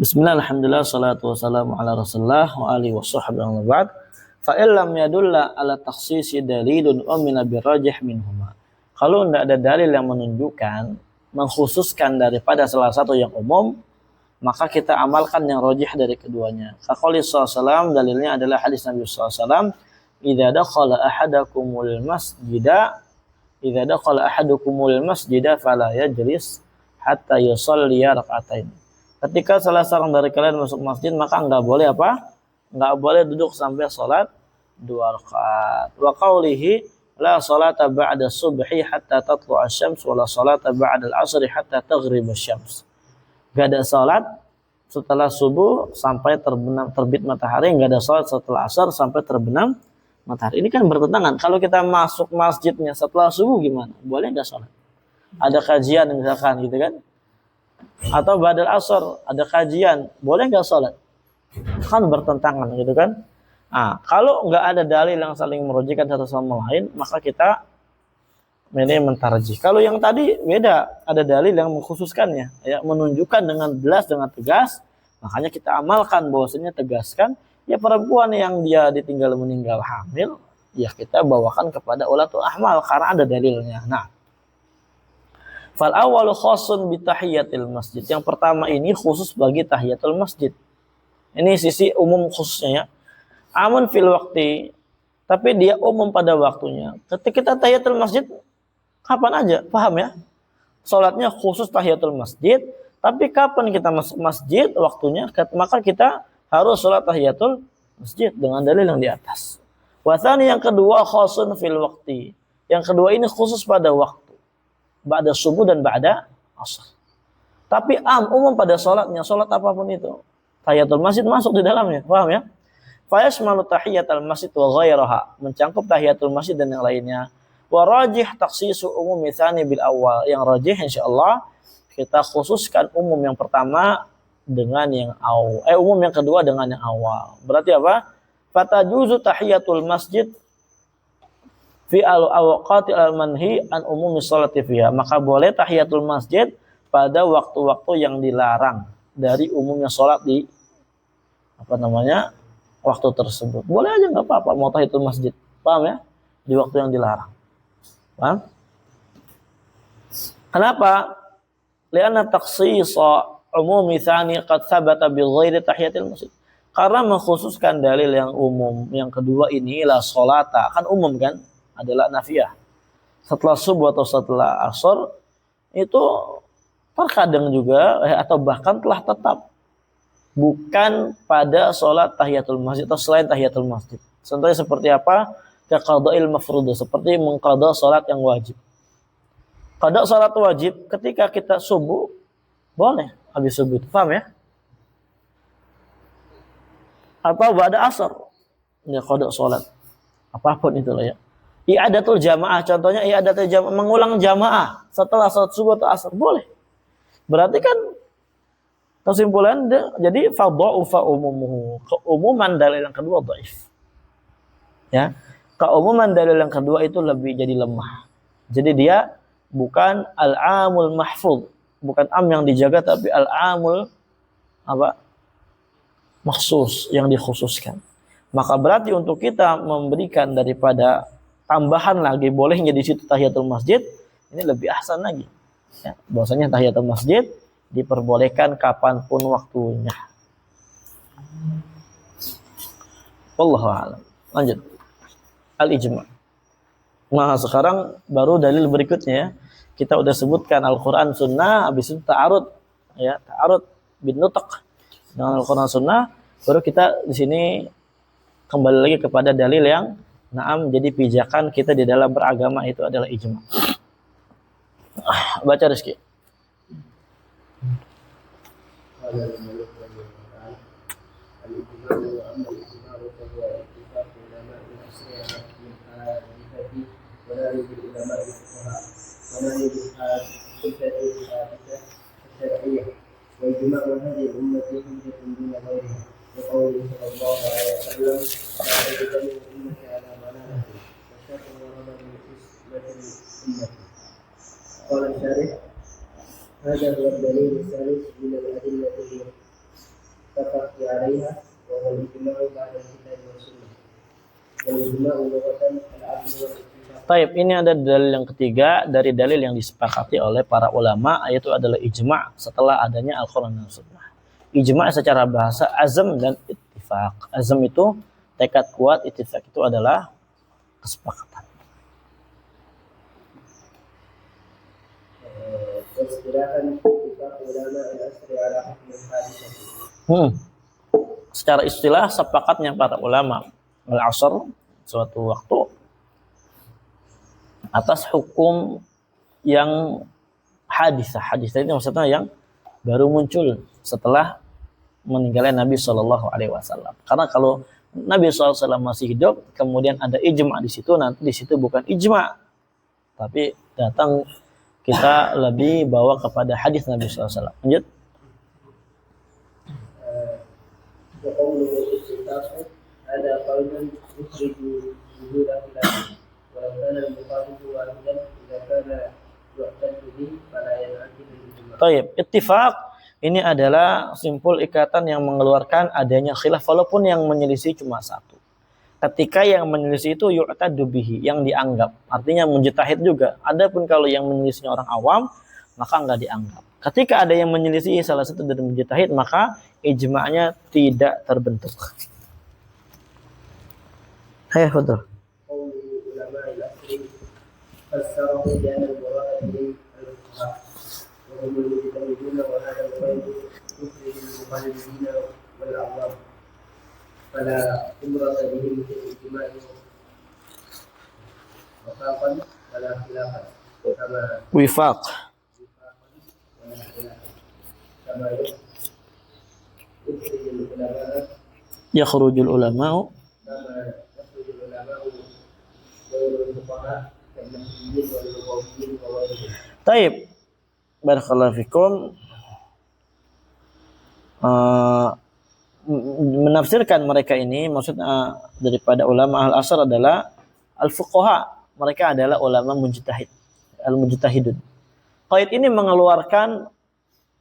Bismillah, alhamdulillah, salatu wassalamu ala rasulullah wa alihi wa sahbihi wa ba'd. Fa illam yadulla ala takhsisi dalilun umina birrajih minhuma. Kalau tidak ada dalil yang menunjukkan, mengkhususkan daripada salah satu yang umum, maka kita amalkan yang rajih dari keduanya. Kaqouli sallallahu dalilnya adalah hadis Nabi sallallahu idza dakhala ahadakumul masjida fala yajlis hatta yusalli rak'atain. Ketika salah seorang dari kalian masuk masjid, maka enggak boleh apa? Enggak boleh duduk sampai salat 2 rakaat. Wa qaulihi la salata ba'da subhi hatta tatlu'a asy-syams wa la salata ba'da al-'asri hatta taghrib asy-syams. Enggak ada salat setelah subuh sampai terbit matahari, enggak ada salat setelah asar sampai terbenam matahari. Ini kan bertentangan. Kalau kita masuk masjidnya setelah subuh gimana? Boleh enggak salat? Ada kajian misalkan gitu kan? Atau ba'dal asar ada kajian, boleh nggak sholat? Kan bertentangan gitu kan? Kalau nggak ada dalil yang saling merujikan satu sama lain, maka kita ini mentarjih. Kalau yang tadi beda, ada dalil yang mengkhususkannya, ya, menunjukkan dengan jelas dengan tegas, makanya kita amalkan bahwasanya tegaskan, ya perempuan yang dia ditinggal meninggal hamil, ya kita bawakan kepada ulatul ahmal karena ada dalilnya. Nah, fal awwalu khasun bi tahiyatil masjid. Yang pertama ini khusus bagi tahiyatul masjid. Ini sisi umum khususnya ya. Amun fil waqti, tapi dia umum pada waktunya. Ketika kita tahiyatul masjid kapan aja, paham ya? Salatnya khusus tahiyatul masjid, tapi kapan kita masuk masjid waktunya, maka kita harus salat tahiyatul masjid dengan dalil yang di atas. Wa tsani yang kedua khasun fil waqti. Yang kedua ini khusus pada waktu. Ba'da subuh dan ba'da asar. Tapi umum pada sholatnya, sholat apapun itu. Tahiyatul masjid masuk di dalamnya, paham ya? Fayashmalu tahiyatul masjid wa ghairaha, mencangkup tahiyatul masjid dan yang lainnya. Wa rajih takhsisu umumi tsani bil awal. Yang rajih insyaallah kita khususkan umum yang pertama dengan yang umum yang kedua dengan yang awal. Berarti apa? Fatajuzu tahiyatul masjid fi al-awqati al-manhi an umumi sholati fiha. Maka boleh tahiyatul masjid pada waktu-waktu yang dilarang dari umumnya sholat di waktu tersebut. Boleh aja nggak apa-apa mau tahiyatul masjid, paham ya? Di waktu yang dilarang. Paham? Kenapa? Lianna takhsisa umumi tsani qad thabata bi ghairi tahiyatil masjid. Karena mengkhususkan dalil yang umum yang kedua ini la sholata, kan umum kan? Adalah nafiyah. Setelah subuh atau setelah asar itu terkadang juga atau bahkan telah tetap bukan pada sholat tahiyatul masjid atau selain tahiyatul masjid. Contohnya seperti apa? Qada'il mafruḍah, seperti mengqadha sholat yang wajib. Qadha sholat wajib ketika kita subuh boleh habis subuh, paham ya? Atau ba'da asar ya qadha sholat apapun itulah ya. I'adatul jamaah, contohnya i'adatul jamaah, mengulang jamaah setelah salat subuh atau asar boleh. Berarti kan kesimpulan jadi fadha'ufa umumuhu, keumuman dalil yang kedua dhaif. Ya, keumuman dalil yang kedua itu lebih jadi lemah. Jadi dia bukan al-amul mahfuz, bukan yang dijaga, tapi al-amul makhsus, yang dikhususkan. Maka berarti untuk kita memberikan daripada tambahan lagi bolehnya di situ tahiyatul masjid, ini lebih ahsan lagi. Ya, bahwasanya tahiyatul masjid diperbolehkan kapanpun waktunya. Wallahu a'lam. Lanjut. Al-ijma'. Nah, sekarang baru dalil berikutnya ya. Kita udah sebutkan Al-Qur'an Sunnah, habis itu ta'arud ya, ta'arud bin nutq dengan Al-Qur'an Sunnah, baru kita di sini kembali lagi kepada dalil yang jadi pijakan kita di dalam beragama itu adalah ijma'. Baca Rizky. وإجماع هذه الأمة حجة دون غيرها وقوله صلى الله عليه وسلم لا تجتمع أمتي على ضلالة والشرط ورد من قسمة الأمة. قال الشارح هذا هو الدليل الثالث من الأدلة عليها وهو الإجماع بعد الكتاب والسنة والإجماع لغة العدل والاتفاق. Taib, ini ada dalil yang ketiga dari dalil yang disepakati oleh para ulama, yaitu adalah ijma' setelah adanya Al-Quran dan Sunnah. Ijma' secara bahasa azam dan ittifaq. Azam itu tekad kuat, ittifaq itu adalah kesepakatan. واصطلاحا اتفاق علماء العصر على حكم الحادثة. Secara istilah sepakatnya para ulama al-asr suatu waktu atas hukum yang hadisah. Hadisah itu maksudnya yang baru muncul setelah meninggalnya Nabi Shallallahu Alaihi Wasallam. Karena kalau Nabi SAW masih hidup, kemudian ada ijma' di situ, nanti di situ bukan ijma', tapi datang kita lebih bawa kepada hadis Nabi SAW. Lanjut. وقوله الاتفاق هذا قول يخرج وجود خلاف ولو كان المخالف واحدا إذا كان يعتد به فلا ينعقد الإجماع. Taib, ittifaq ini adalah simpul ikatan yang mengeluarkan adanya khilaf walaupun yang menyelisih cuma satu. Ketika yang menyelisih itu yu'tadu bihi, yang dianggap, artinya mujtahid juga. Adapun kalau yang menyelisihnya orang awam, maka enggak dianggap. Ketika ada yang menyelisih salah satu dari mujtahid, maka ijma'nya tidak terbentuk. Hai, betul. قول علماء العصر فسره بأن البراءة من الفقهاء وهم المجتهدون وهذا القيد يخرج المقلدين والأعوام فلا عبرة بهم في الاجتماع وفاقا ولا خلافا كما Wifaq. ولا خلافا كما يخرج العلماء Yakhrujul ulama'u. كما يخرج العلماء غير الفقهاء كالنحويين واللغويين وغيرهم. Taib. Barakallahu fikum. Menafsirkan mereka ini, maksudnya daripada ulama al-asr adalah al-fuqaha. Mereka adalah ulama mujtahid, al-mujtahidun. Qaid ini mengeluarkan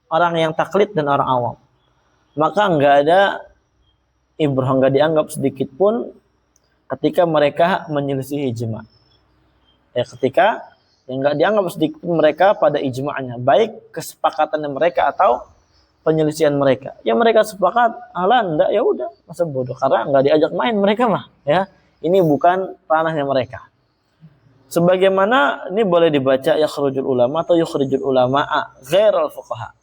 orang yang taklid dan orang awam. Maka enggak ada ibrah, enggak dianggap sedikit pun ketika mereka menyelisih ijma'. Ya, ketika yang enggak dianggap sedikit pun mereka pada ijma'nya, baik kesepakatan mereka atau penyelisihan mereka. Ya mereka sepakat, enggak, ya udah, masa bodoh karena enggak diajak main mereka mah, ya. Ini bukan ranahnya mereka. Sebagaimana ini boleh dibaca yakhrujul ulama atau yukhrijul ulama'a ghairal fuqaha.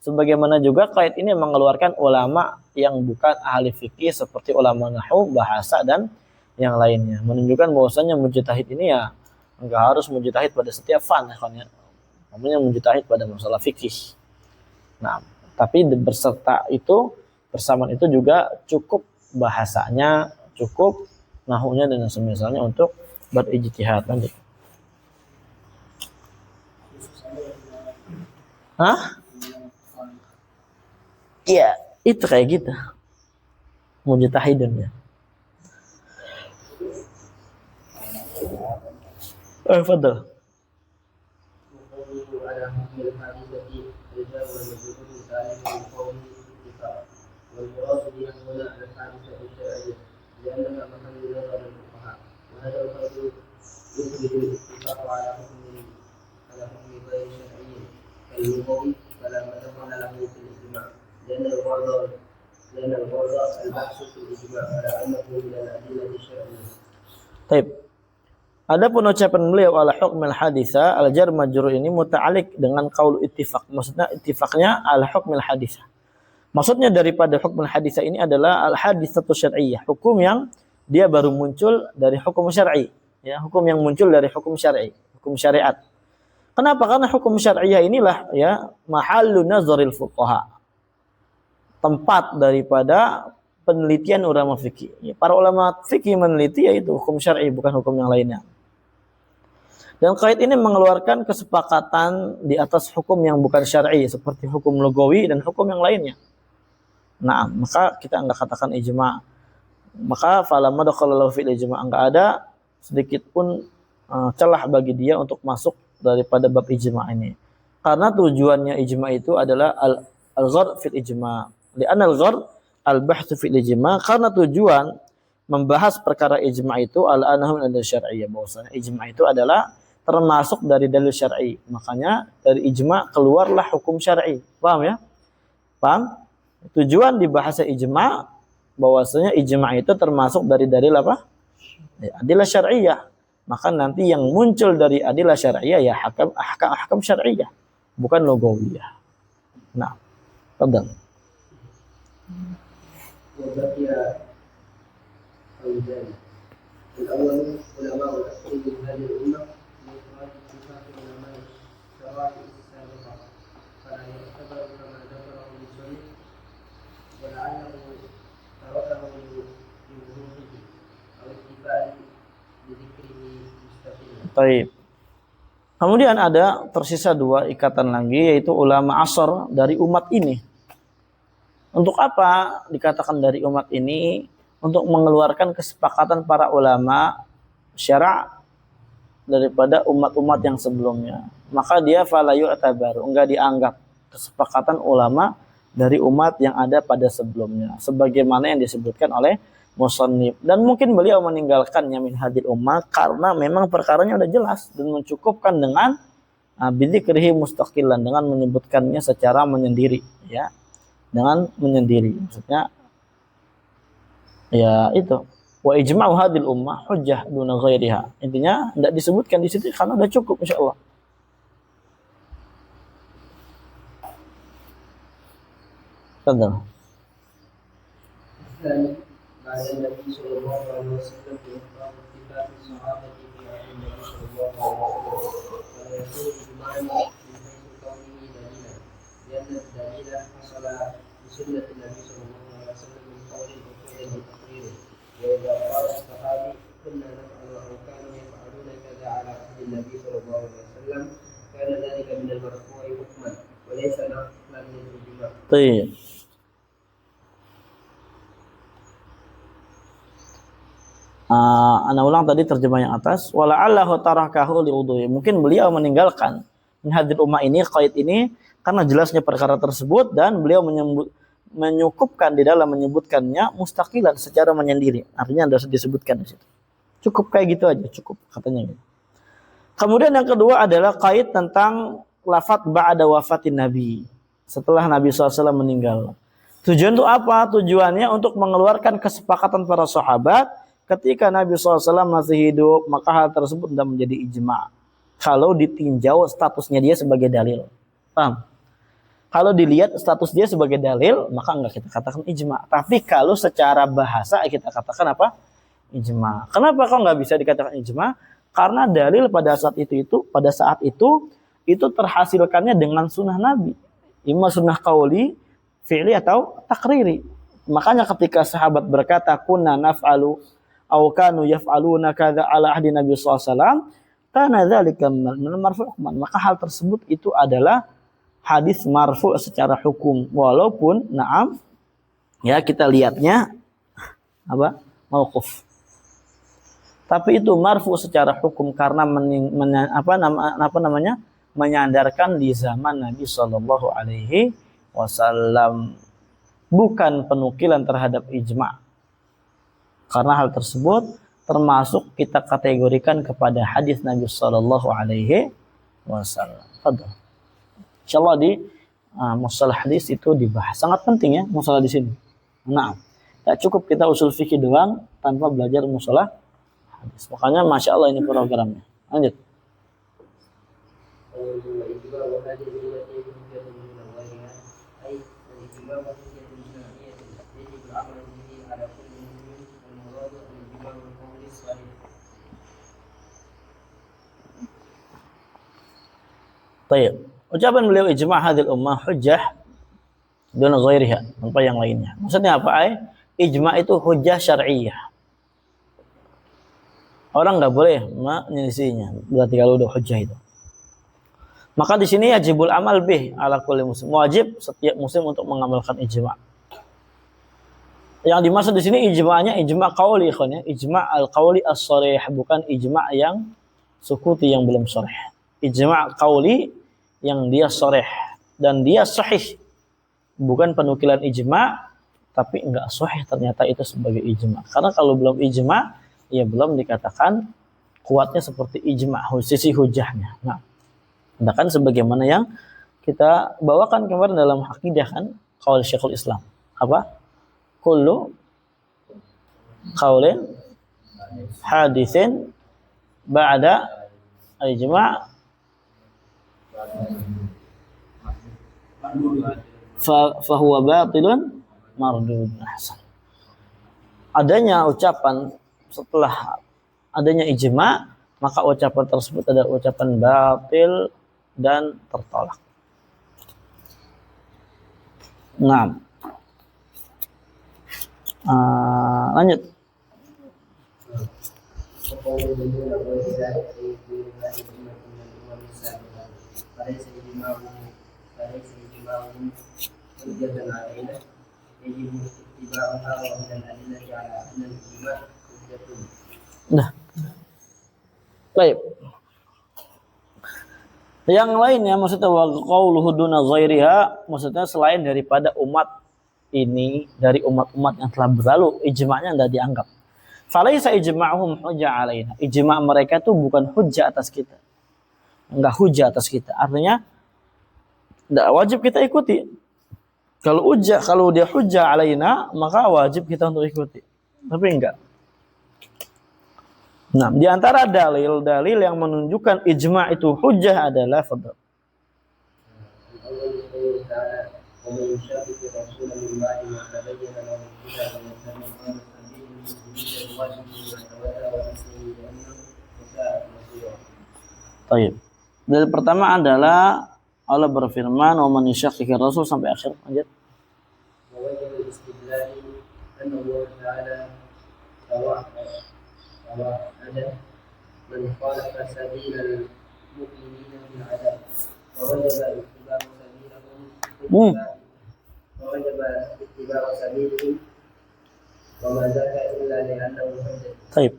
Sebagaimana juga kait ini mengeluarkan ulama yang bukan ahli fikih seperti ulama nahwu, bahasa dan yang lainnya. Menunjukkan bahwasanya mujtahid ini ya enggak harus mujtahid pada setiap fan, ya. Namanya mujtahid pada masalah fikih. Nah, tapi bersamaan itu juga cukup bahasanya, cukup nahunya dan semisalnya untuk berijtihad. Lanjut. Hah? Iya, itu kayak gitu. Mujtahidun ya. Fadal. وقوله على حكم الحادثة رجال والمجهول ثالث من قوله اتفاق والمراد بها هنا الحادثة الشرعية لأنها محل نظر الفقهاء وهذا القيد يخرج الاتفاق على حكم غير شرعي كاللغوي فلا مدخل له في الاجتماع لأن الغرض البحث في الاجتماع على أنه من الأدلة الشرعية. Baik. Adapun ucapan beliau ala hukmil haditha al-jar majrur ini muta'alliq dengan qaul ittifaq. Maksudnya ittifaqnya ala hukmil haditha. Maksudnya daripada hukmil haditha ini adalah al-haditsatu syar'iyyah, hukum yang dia baru muncul dari hukum syar'i, ya, hukum yang muncul dari hukum syar'i, hukum syariat. Kenapa? Karena hukum syariah inilah ya mahallu nazaril fuqaha. Tempat daripada penelitian ulama fikih. Ya, para ulama fikih meneliti yaitu hukum syar'i, bukan hukum yang lainnya. Dan kait ini mengeluarkan kesepakatan di atas hukum yang bukan syar'i seperti hukum lugawi dan hukum yang lainnya. Nah, maka kita enggak katakan ijma'. Maka fala madkhalallahu fil ijma', enggak ada sedikit pun celah bagi dia untuk masuk daripada bab ijma' ini. Karena tujuannya ijma' itu adalah al-ghar fil ijma'. Li'anna al-ghar al-bahtsu fil ijma' karena tujuan membahas perkara ijma' itu al-anhu min syar'iyyah, bahwasanya ijma' itu adalah termasuk dari dalil syar'i. Makanya dari ijma' keluarlah hukum syar'i. Paham ya? Paham? Tujuan dibahasnya ijma' bahwasanya ijma' itu termasuk dari dalil apa? Adillah syar'iyyah. Maka nanti yang muncul dari adillah syar'iyyah ya ahkam syar'iyyah, bukan lugawiyah. Nah, tafadhal. وبقي قولان. الأول علماء الأصول من هذه الأمة بإخراج اتفاق علماء الشرائع السابقة فلا يعتبر كما ذكره المصنف ولعله تركه لوضوحه أو اكتفاء بذكره مستقلا. Baik. Kemudian ada tersisa dua ikatan lagi, yaitu ulama asar dari umat ini. Untuk apa dikatakan dari umat ini? Untuk mengeluarkan kesepakatan para ulama syara' daripada umat-umat yang sebelumnya. Maka dia fala yu'tabaru, enggak dianggap kesepakatan ulama dari umat yang ada pada sebelumnya, sebagaimana yang disebutkan oleh musannif. Dan mungkin beliau meninggalkannya min hadil ummah karena memang perkaranya udah jelas dan mencukupkan dengan bidzikrihi mustaqilan, dengan menyebutkannya secara menyendiri, ya. Dengan menyendiri. Maksudnya ya itu. Wa ijma'u hadil ummah hujjah duna ghairiha. Intinya tidak disebutkan di situ karena udah cukup insyaallah. Tafadhal. بعد النبي صلى الله عليه وسلم بإخبار اتفاق الصحابة في عهد النبي صلى الله عليه وسلم ولا يكون إجماعا من حيث كونه دليلا لأن الدليل حصل بسنة النبي صلى الله عليه وسلم من قول وفعل وتقرير وإذا قال الصحابي كنا نفعل أو كانوا يفعلون كذا على عهد النبي صلى الله عليه وسلم كان ذلك من المرفوع حكما وليس نقلا من الإجماع. طيب. Ana ulang tadi terjemah yang atas. Wala'allahu tarakahu li'udhu'i. Mungkin beliau meninggalkan min hadil ummah ini, qaid ini, karena jelasnya perkara tersebut dan beliau menyukupkan di dalam menyebutkannya mustaqilan, secara menyendiri. Artinya sudah disebutkan di situ. Cukup kayak gitu aja, cukup katanya gitu. Kemudian yang kedua adalah qaid tentang lafaz ba'da wafatin Nabi. Setelah Nabi SAW meninggal. Tujuan itu apa? Tujuannya untuk mengeluarkan kesepakatan para sahabat. Ketika Nabi SAW masih hidup, maka hal tersebut tidak menjadi ijma' kalau ditinjau statusnya dia sebagai dalil. Paham? Kalau dilihat status dia sebagai dalil, maka enggak kita katakan ijma'. Tapi kalau secara bahasa kita katakan apa? Ijma'. Kenapa kok enggak bisa dikatakan ijma'? Karena dalil pada saat itu terhasilkannya dengan sunnah Nabi. Imma sunnah qauli, fi'li atau takriri. Makanya ketika sahabat berkata kunna naf'alu aw kanu yaf'aluna kadza ala ahdi Nabi sallallahu alaihi wasallam, kana dzalika min marfu', maka hal tersebut itu adalah hadis marfu' secara hukum, walaupun na'am ya kita lihatnya apa? Mauquf. Tapi itu marfu' secara hukum karena menyandarkan di zaman Nabi sallallahu alaihi wasallam, bukan penukilan terhadap ijma'. Karena hal tersebut termasuk kita kategorikan kepada hadis Nabi Sallallahu Alaihi Wasallam. Insyaallah di masalah hadis itu dibahas, sangat penting ya masalah di sini. Nah, tak cukup kita usul fikih doang tanpa belajar masalah hadis. Makanya masya Allah ini programnya. Lanjut. Baik. Ucapan beliau ijma' hadil ummah hujjah dan ghairiha, tanpa yang lainnya. Maksudnya apa? Ijma' itu hujjah syar'iyyah. Orang enggak boleh menyelisihinya. Berarti kalau udah hujjah itu. Maka di sini wajibul amal bih ala kulli muslim. Wajib setiap muslim untuk mengamalkan ijma'. Yang dimaksud di sini ijma'nya ijma' qauli ikhwan ya. Ijma' al-qauli as-sharih, bukan ijma' yang sukuti yang belum sharih. Ijma' qauli yang dia sharih dan dia sahih. Bukan penukilan ijma' tapi enggak sahih ternyata itu sebagai ijma. Karena kalau belum ijma, ya belum dikatakan kuatnya seperti ijma, sisi hujahnya. Nah, bahkan sebagaimana yang kita bawakan kemarin dalam akidah kan, qaul Syekhul Islam. Apa? Kullu qaulin haditsin ba'da ijma' fahuwa batilun mardud. Adanya ucapan setelah adanya ijma, maka ucapan tersebut adalah ucapan batil dan tertolak. Nah, lanjut. Nah, baik. Yang lainnya maksudnya wa qauluhu duna ghairiha, maksudnya selain daripada umat ini, dari umat-umat yang telah berlalu, ijma'nya tidak dianggap. Falaisa ijma'uhum hujjah alaina. Ijma' mereka itu bukan hujjah atas kita. Enggak hujjah atas kita. Artinya tidak wajib kita ikuti. Kalau dia hujjah alaina, maka wajib kita untuk ikuti. Tapi enggak. Nah, di antara dalil-dalil yang menunjukkan ijma' itu hujjah adalah fadl. Baik. Dalil pertama adalah Allah berfirman, "Wa man yushaqiqir rasul" sampai akhir. Lanjut. من خالف سبيل المؤمنين في العذاب فوجب اتباع سبيلهم فوجب اتباع سبيلهم وما ذاك إلا لأنه حجة. طيب.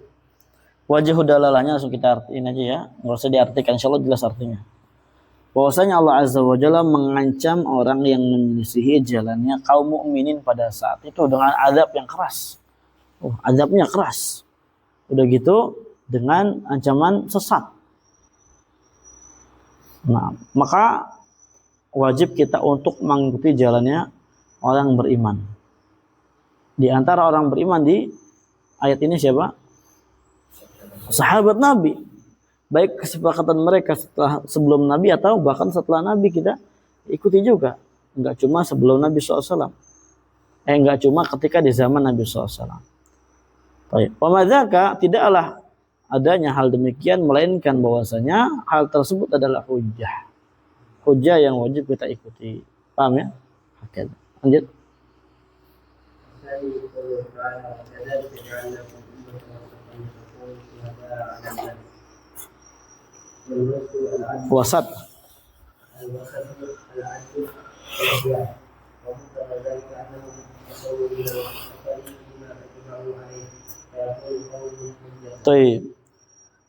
Wajah dalalahnya langsung kita artiin aja ya, nggak usah diartikan, insyaallah jelas artinya. Bahwasanya Allah Azza wa Jalla mengancam orang yang menyelisihi jalannya kaum mukminin pada saat itu dengan azab yang keras. Azabnya keras. Udah gitu dengan ancaman sesat. Nah, maka wajib kita untuk mengikuti jalannya orang beriman. Di antara orang beriman di ayat ini siapa? Sahabat Nabi. Baik kesepakatan mereka sebelum Nabi atau bahkan setelah Nabi kita ikuti juga. Enggak cuma sebelum Nabi SAW. Enggak cuma ketika di zaman Nabi SAW. Baik. Pemadzaka tidaklah adanya hal demikian melainkan bahwasanya hal tersebut adalah hujjah. Hujjah yang wajib kita ikuti. Paham ya? Oke. Lanjut. Wasat.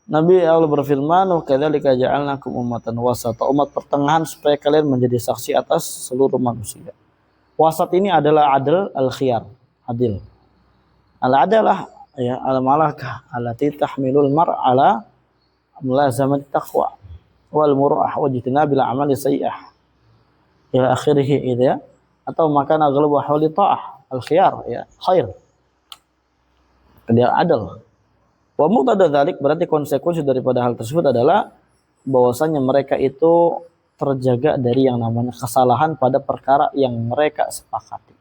Nabi Allah berfirman, "Wa kadzalika ja'alnakum ummatan wasata." Umat pertengahan supaya kalian menjadi saksi atas seluruh manusia. Wasat ini adalah adil al-khiyar, adil. Al-adalah ya al-malakah allati tahmilul mar'a mulazamati taqwa wal mur'ah wa jitnabil a'mali sayyi'ah ila akhirih itu ya, atau makana ghalabu hawli ta'ah al-khiyar ya khair, dia adil. Wa muqtada dzalik berarti konsekuensi daripada hal tersebut adalah bahwasanya mereka itu terjaga dari yang namanya kesalahan pada perkara yang mereka sepakati.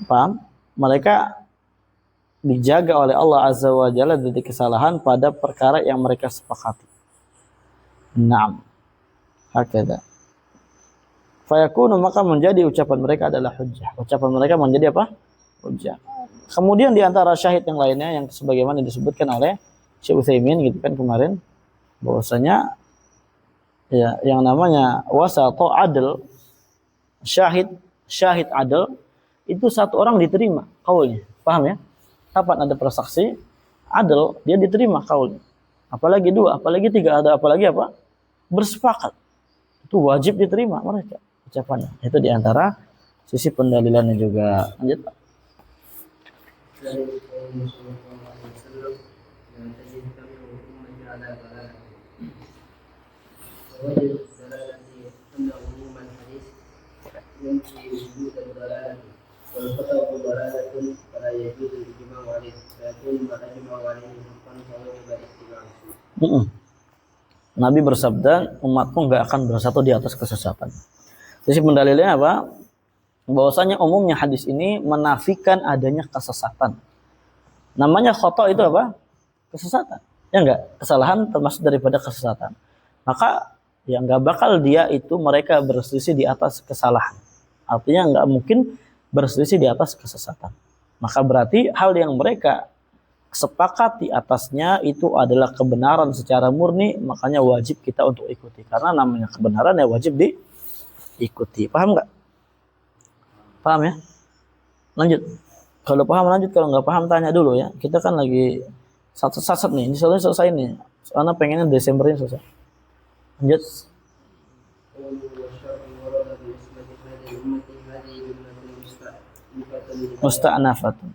Paham? Mereka dijaga oleh Allah Azza wa Jalla dari kesalahan pada perkara yang mereka sepakati. Naam. Hakada. Fayakunu, maka menjadi ucapan mereka adalah hujjah. Ucapan mereka menjadi apa? Hujjah. Kemudian di antara syahid yang lainnya yang sebagaimana disebutkan oleh Syekh Utsaimin gitu kan kemarin, bahwasanya ya yang namanya wasata adl, syahid adl itu satu orang diterima kaulnya. Paham ya? Kapan ada persaksi adil, dia diterima kaulnya. Apalagi dua, apalagi tiga, ada apalagi apa? Bersepakat. Itu wajib diterima mereka ucapannya. Itu diantara sisi pendalilannya juga. Lanjut. dari Rasulullah SAW yang terjadi kami umat ala balala wajib dalalati anna umuman hadis yamshi wujud dalalati wal fatawa dalalatun fala yajuzu al-ijma' alayh fa yakunu ma ajma' alayhi hukman fa wajib al-ittiba'. Nabi bersabda, umatku nggak akan bersatu di atas kesesatan. Sisi pendalilnya apa? Bahwasanya umumnya hadis ini menafikan adanya kesesatan. Namanya khata' itu apa? Kesesatan. Ya enggak? Kesalahan termasuk daripada kesesatan. Maka ya enggak bakal dia itu mereka berselisih di atas kesalahan. Artinya enggak mungkin berselisih di atas kesesatan. Maka berarti hal yang mereka sepakat di atasnya itu adalah kebenaran secara murni, makanya wajib kita untuk ikuti. Karena namanya kebenaran ya wajib diikuti. Paham enggak? Paham ya? Lanjut. Kalau paham lanjut, kalau nggak paham tanya dulu ya. Kita kan lagi sat-sat nih. Ini selesai nih. Soalnya pengennya Desember ini selesai. Lanjut. Musta'nafatun.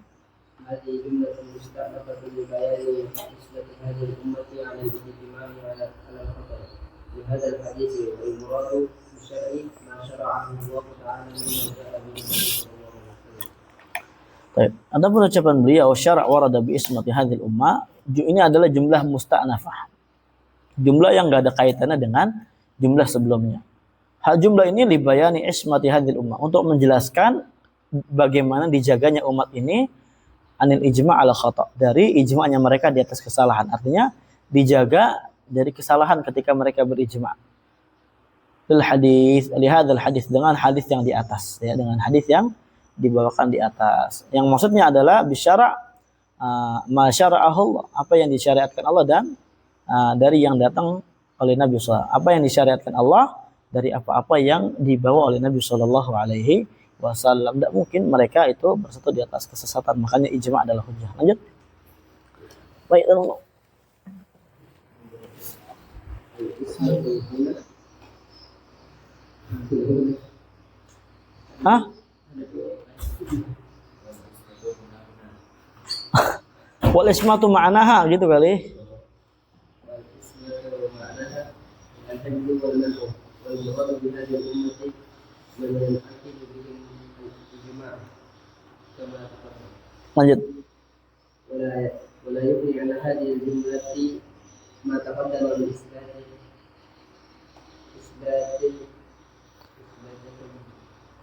Ada ucapan beliau syara' warada bi ismati hadhil ummah, ini adalah jumlah musta'nafah. Jumlah yang enggak ada kaitannya dengan jumlah sebelumnya. Hal jumlah ini libayani ismati hadhil ummah, untuk menjelaskan bagaimana dijaganya umat ini anil ijma' ala khata', dari ijma'nya mereka di atas kesalahan. Artinya dijaga dari kesalahan ketika mereka berijma'. Lihadzal hadis, dengan hadis yang di atas ya, dengan hadis yang dibawakan di atas. Yang maksudnya adalah bisyara' ma syara'ahu, apa yang disyariatkan Allah, dan dari yang datang oleh Nabi SAW. Apa yang disyariatkan Allah dari apa-apa yang dibawa oleh Nabi Sallallahu Alaihi Wasallam. Tidak mungkin mereka itu bersatu di atas kesesatan. Makanya ijma' adalah hujjah. Lanjut. Baik, tolong. Hah? Wal ismatu ma'naha gitu kali. Lanjut.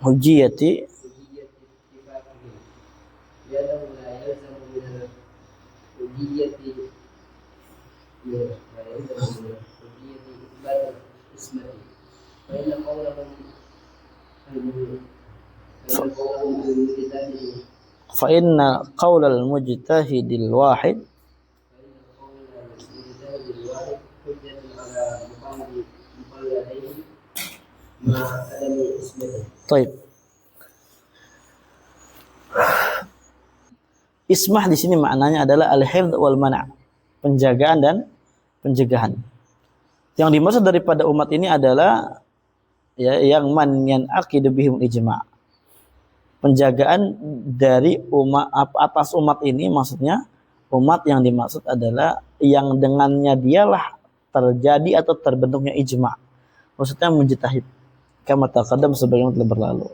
Hujjiyati fa inna qaulal mujtahidil wahid Taib. Ismah di sini maknanya adalah al-hifdz wal mana', penjagaan dan pencegahan. Yang dimaksud daripada umat ini adalah ya yang man yan'aqidu bihim ijma'. Penjagaan dari umat atas umat ini, maksudnya umat yang dimaksud adalah yang dengannya dialah terjadi atau terbentuknya ijma'. Maksudnya mujtahid. Kama taqaddam sebagaimana telah berlalu.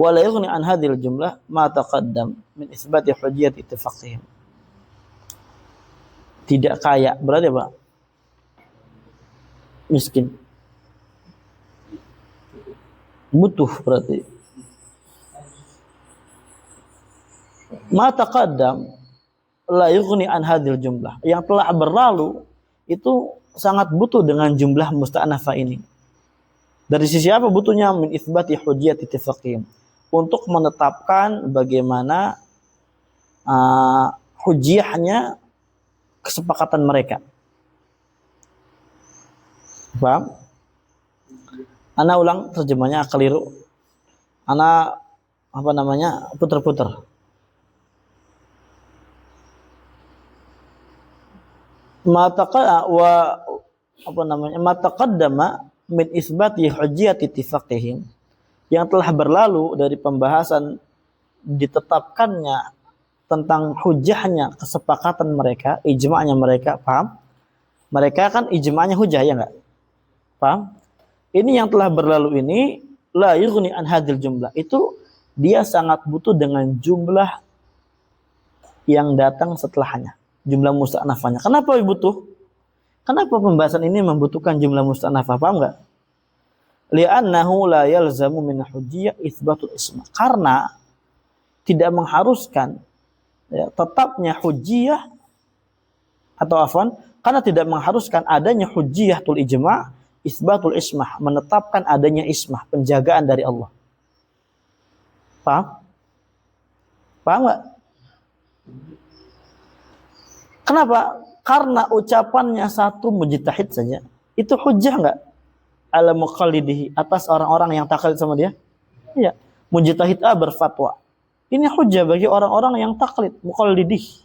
Wa la yughni an hadhil jumlah ma taqaddam min isbati hujjiyat ittifaqihim. Tidak kaya berarti apa? Miskin. Butuh berarti. Ma taqaddam la yughni an hadhil jumlah. Yang telah berlalu itu sangat butuh dengan jumlah musta'nafah ini. Dari sisi apa butuhnya? Min itsbati hujjiyat ittifaqihim, untuk menetapkan bagaimana hujjahnya kesepakatan mereka. Paham? Ana ulang terjemahnya keliru. Ana putar-putar. Ma taqaddama min isbati hujjiyati ittifaqihim, yang telah berlalu dari pembahasan ditetapkannya tentang hujahnya kesepakatan mereka, ijma'nya mereka, paham? Mereka kan ijma'nya hujah, ya enggak? Paham? Ini yang telah berlalu ini la yughni an hadil jumlah. Itu dia sangat butuh dengan jumlah yang datang setelahnya, jumlah musta'nafahnya. Kenapa butuh? Kenapa pembahasan ini membutuhkan jumlah musta'nafah? Paham enggak? Li'annahu la yalzamu min hujjiyah itsbatul isma. Karena tidak mengharuskan ya, tetapnya hujjiyah atau afwan, karena tidak mengharuskan adanya hujjiyatul ijma' itsbatul ismah, menetapkan adanya ismah, penjagaan dari Allah. Paham? Paham enggak? Kenapa? Karena ucapannya satu mujtahid saja itu hujjah enggak? Ala muqallidihi, atas orang-orang yang taklid sama dia. Iya. Mujtahid A berfatwa. Ini hujjah bagi orang-orang yang taklid, muqallidih.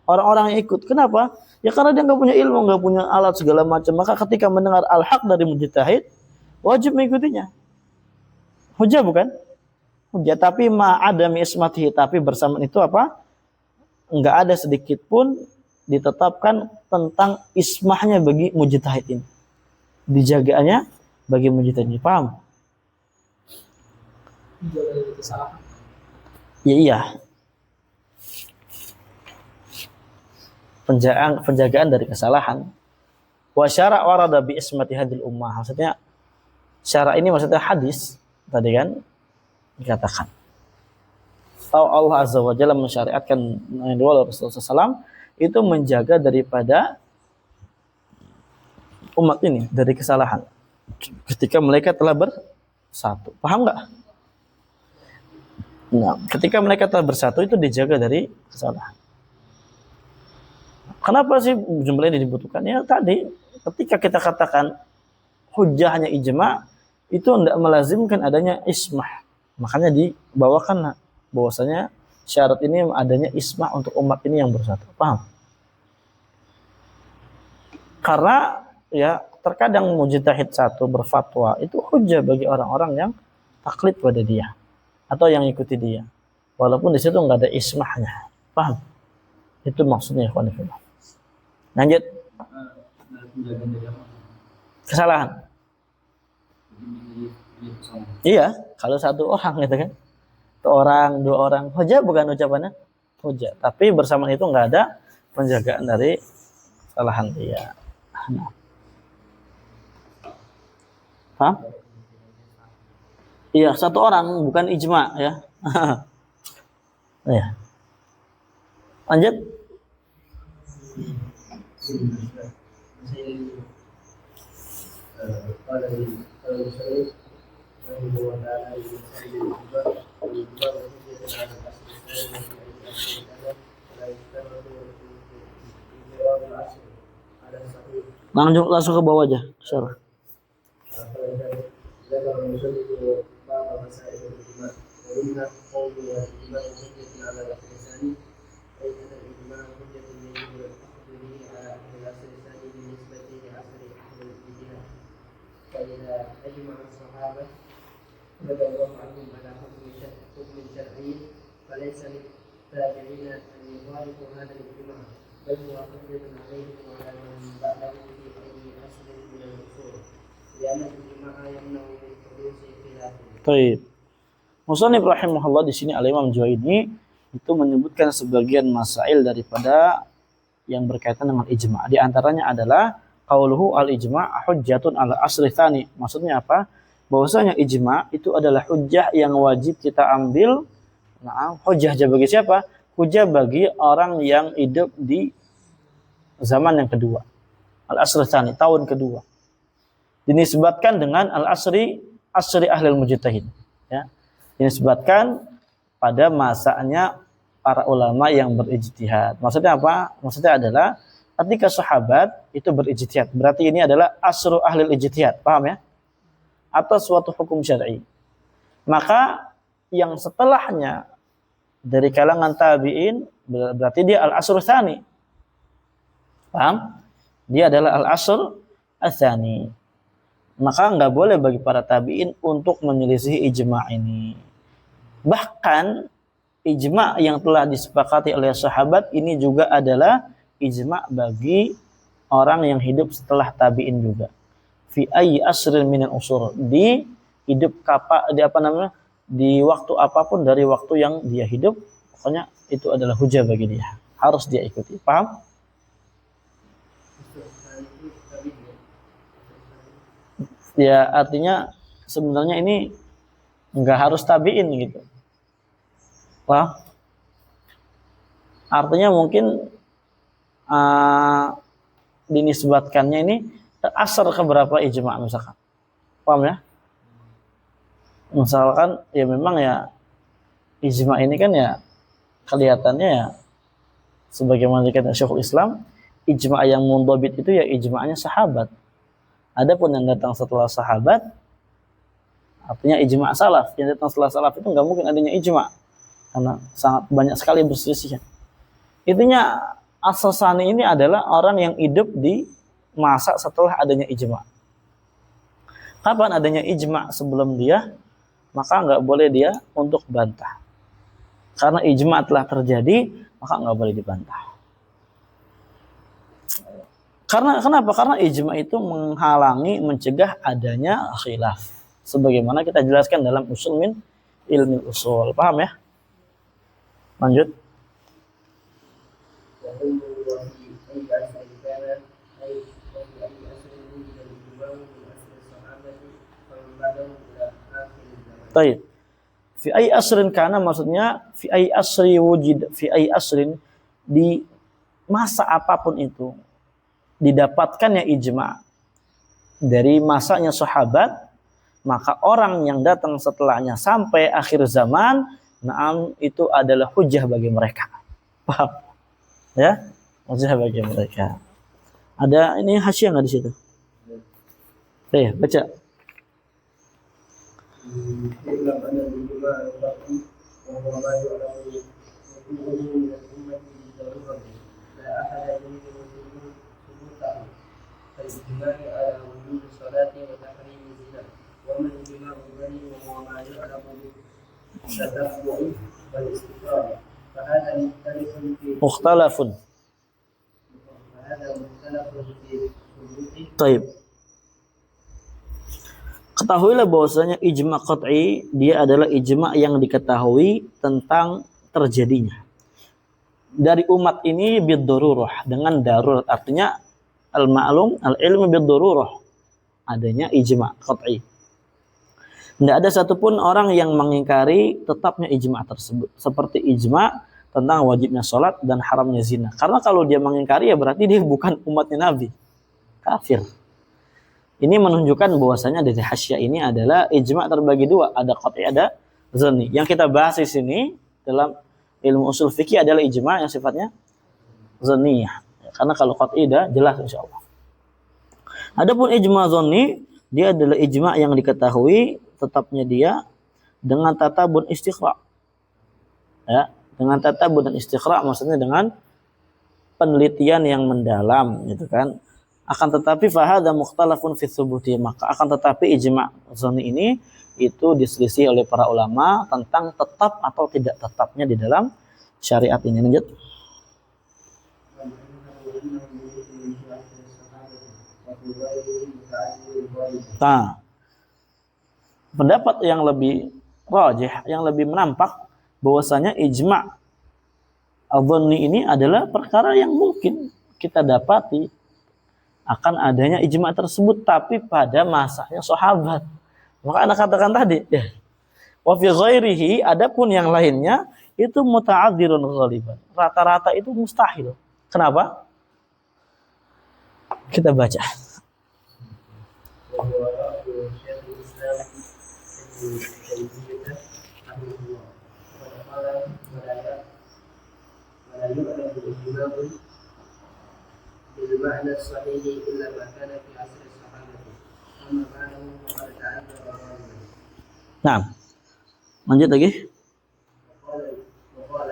Orang-orang yang ikut. Kenapa? Ya karena dia enggak punya ilmu, enggak punya alat segala macam. Maka ketika mendengar al-haq dari mujtahid, wajib mengikutinya. Hujjah bukan? Hujjah, tapi ma'adami ismatihi, tapi bersamaan itu apa? Enggak ada sedikit pun ditetapkan tentang ismahnya bagi mujtahid ini. Dijaganya bagi mujtahid ini. Paham? Ya, iya. Penjagaan dari kesalahan. Wa syara' warada bi ismati hadil ummah. Maksudnya syara' ini maksudnya hadis tadi kan dikatakan. Atau Allah Azza wa Jalla mensyariatkan Rasulullah SAW itu menjaga daripada umat ini dari kesalahan ketika mereka telah bersatu. Paham enggak? Nah, ketika mereka telah bersatu itu dijaga dari kesalahan. Kenapa sih jumlah ini dibutuhkan? Ya tadi ketika kita katakan hujahnya ijma' itu tidak melazimkan adanya ismah. Makanya dibawakan bahwasanya syarat ini adanya ismah untuk umat ini yang bersatu. Paham? Karena ya terkadang mujtahid satu berfatwa itu hujah bagi orang-orang yang taklid pada dia atau yang ikuti dia. Walaupun di situ enggak ada ismahnya. Paham? Itu maksudnya ikhwan fillah. Lanjut. Kesalahan. Iya, kalau satu orang gitu kan. Satu orang, dua orang, hujah bukan ucapannya? Hujah. Tapi bersama itu enggak ada penjagaan dari kesalahan dia. Nah. Paham? Iya, satu orang bukan ijma ya. Ya. Lanjut. Langsung ke bawah aja. Syarah. Baik. Musannif rahimahullah di sini Al-Imam Juwaini itu menyebutkan sebagian masail daripada yang berkaitan dengan ijma'. Di antaranya adalah qauluhu al-ijma' hujjatun ala asri tsani. Maksudnya apa? Bahwasanya ijma' itu adalah hujjah yang wajib kita ambil. Nah, hujjah bagi siapa? Hujjah bagi orang yang hidup di zaman yang kedua. Al-asri tsani, tahun kedua. Dinisbatkan dengan al-asri ahlil mujtahid. Ya. Dinisbatkan pada masanya para ulama yang berijtihad. Maksudnya apa? Maksudnya adalah ketika sahabat itu berijtihad, berarti ini adalah asru ahlil ijtihad. Paham ya? Atas suatu hukum syar'i. Maka yang setelahnya dari kalangan tabi'in berarti dia al-asru tsani. Paham? Dia adalah al-asr ats-tsani. maka nggak boleh bagi para tabi'in untuk menyelisih ijma' ini. Bahkan ijma' yang telah disepakati oleh sahabat ini juga adalah ijma' bagi orang yang hidup setelah tabi'in juga. Fi ayyi asrin minal usur, di hidup di waktu apapun dari waktu yang dia hidup, pokoknya itu adalah hujah bagi dia, harus dia ikuti. Paham? Ya, artinya sebenarnya ini nggak harus tabi'in gitu. Paham? Artinya mungkin dinisbatkannya ini asar ke berapa ijma' misalkan. Paham ya? Misalkan ya memang ya ijma' ini kan ya kelihatannya ya sebagaimana dikatakan Syekhul Islam, ijma' yang mundhabit itu ya ijma'nya sahabat. Adapun yang datang setelah sahabat artinya ijma' salaf. Yang datang setelah salaf itu nggak mungkin adanya ijma' karena sangat banyak sekali berselisih. Intinya As-Sasani ini adalah orang yang hidup di masa setelah adanya ijma'. Kapan adanya ijma' sebelum dia, maka nggak boleh dia untuk bantah. Karena ijma' telah terjadi, maka nggak boleh dibantah. Kenapa? Karena ijma' itu menghalangi, mencegah adanya khilaf. Sebagaimana kita jelaskan dalam usul min ilmi usul. Paham ya? Lanjut. Baik. Fi ai asrin kana maksudnya fi ai asri wujud fi ai asrin, di masa apapun itu didapatkannya ijma' dari masanya sahabat, maka orang yang datang setelahnya sampai akhir zaman, na'am, itu adalah hujah bagi mereka. Paham? Ya? Hujah bagi mereka. Ada ini hasyiah enggak di situ? Baca. Mukhtalafun. Taib. Ketahuilah bahwasanya ijma' qat'i dia adalah ijma' yang diketahui tentang terjadinya dari umat ini bid-darurah, dengan darurat. Artinya al-ma'lum al-ilmu bid-darurah, adanya ijma' qat'i. Tidak ada satupun orang yang mengingkari tetapnya ijma' tersebut, seperti ijma' tentang wajibnya sholat dan haramnya zina. Karena kalau dia mengingkari ya berarti dia bukan umatnya Nabi, kafir. Ini menunjukkan bahwasanya dari hasyiah ini adalah ijma' terbagi dua, ada qat'i, ada zanni. Yang kita bahas di sini dalam ilmu usul fikih adalah ijma' yang sifatnya zanniyah. Karena kalau qat'i dah jelas insyaallah. Adapun ijma' zanni, dia adalah ijma' yang diketahui tetapnya dia dengan tatabun istiqra'. Ya, dengan tatabun dan istiqra' maksudnya dengan penelitian yang mendalam gitu kan. Akan tetapi fahadha mukhtalafun fi thubuti, maka akan tetapi ijma' zanni ini itu diselisih oleh para ulama tentang tetap atau tidak tetapnya di dalam syariat ini. Lanjut. Nah, pendapat yang lebih rajih, yang lebih menampak bahwasanya ijma' zanni ini adalah perkara yang mungkin kita dapati akan adanya ijma' tersebut, tapi pada masanya sahabat. Maka anak katakan tadi, ya. Wa fi ghairihi, adapun yang lainnya itu muta'adzirun ghaliban. Rata-rata itu mustahil. Kenapa? Kita baca. بالمعنى الصحيح إلا ما كان في عصر الصحابة أما بعده فقد تعذر غالبا. Nah, lanjut lagi. وقال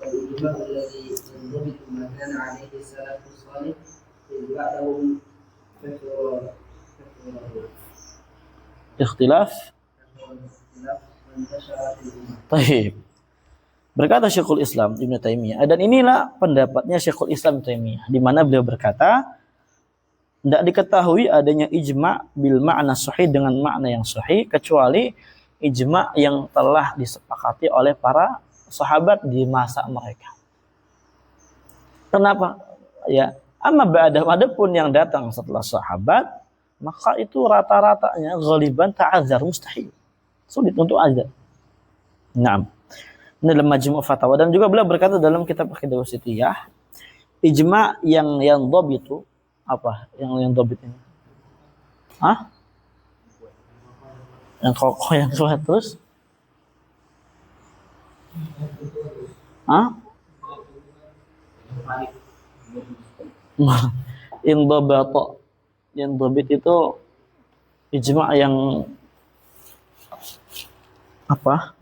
والإجماع الذي ينضبط ما كان عليه السلف الصالح إذ بعدهم كثر Ikhtilaf. والاختلاف وانتشر في الأمة. Taib. Berkata Syekhul Islam Ibnu Taimiyah, dan inilah pendapatnya Syekhul Islam Ibnu Taimiyah, di mana beliau berkata, tidak diketahui adanya ijma bil makna sahih dengan makna yang sahih kecuali ijma yang telah disepakati oleh para sahabat di masa mereka. Kenapa? Ya, amma ba'da, adapun yang datang setelah sahabat, maka itu rata-ratanya ghaliban ta'adzar, mustahil. Sulit untuk azar. Naam. Ini dalam Majmu' Fatawa, dan juga beliau berkata dalam kitab Aqidah Wasithiyah, ijma yang dhabit itu apa? Yang dhabit ini? Hah? Yang kokoh, yang kuat terus? Hah? Yang dhabit itu ijma yang apa?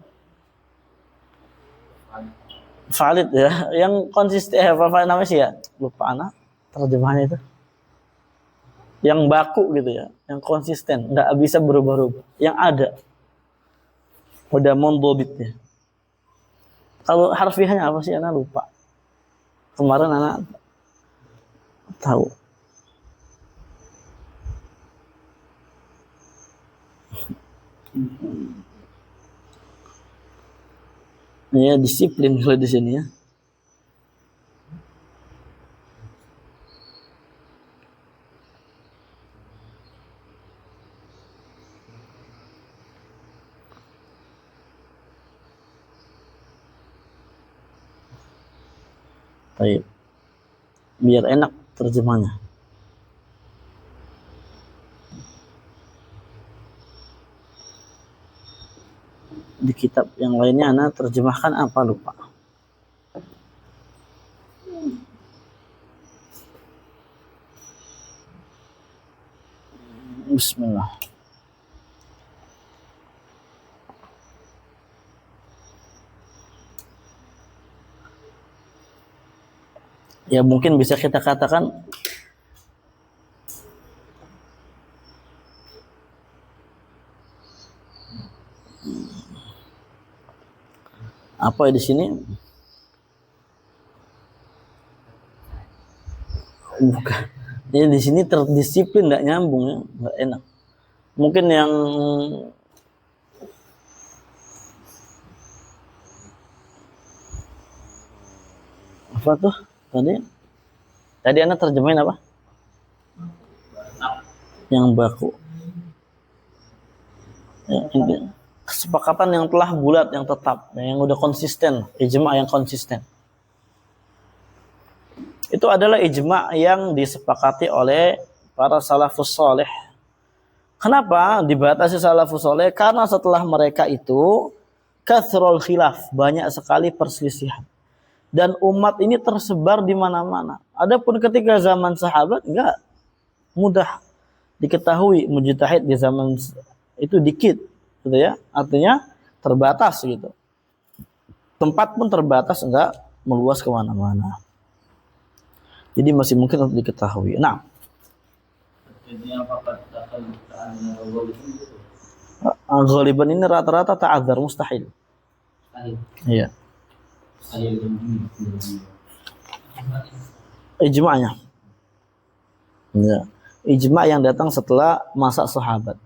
Valid ya, yang konsisten, apa namanya sih ya, lupa anak terjemahannya itu, yang baku gitu ya, yang konsisten, nggak bisa berubah-ubah, yang ada udah mondobit ya. Kalau harfiahnya apa sih, anak lupa, kemarin anak tahu. Ya, disiplin kalau di sini ya. Baik. Biar enak terjemahnya. Di kitab yang lainnya anak terjemahkan apa, lupa. Bismillah. Ya mungkin bisa kita katakan apa ya di sini? Bukan. Jadi di sini terdisiplin, nggak nyambung ya, nggak enak. Mungkin yang apa tuh tadi? Tadi anak terjemahin apa? Yang baku. Ya, kesepakatan yang telah bulat, yang tetap, yang udah konsisten, ijma yang konsisten. Itu adalah ijma yang disepakati oleh para salafus soleh. Kenapa dibatasi salafus soleh? Karena setelah mereka itu kathrul khilaf, banyak sekali perselisihan. Dan umat ini tersebar di mana-mana. Adapun ketika zaman sahabat enggak mudah diketahui mujtahid di zaman itu dikit, gitu ya. Artinya terbatas gitu. Tempat pun terbatas, enggak meluas kemana-mana. Jadi masih mungkin untuk diketahui. Nah, ghaliban ini rata-rata ta'adzar, mustahil. Iya. Ijma'nya. Ya. Ijma' yang datang setelah masa sahabat.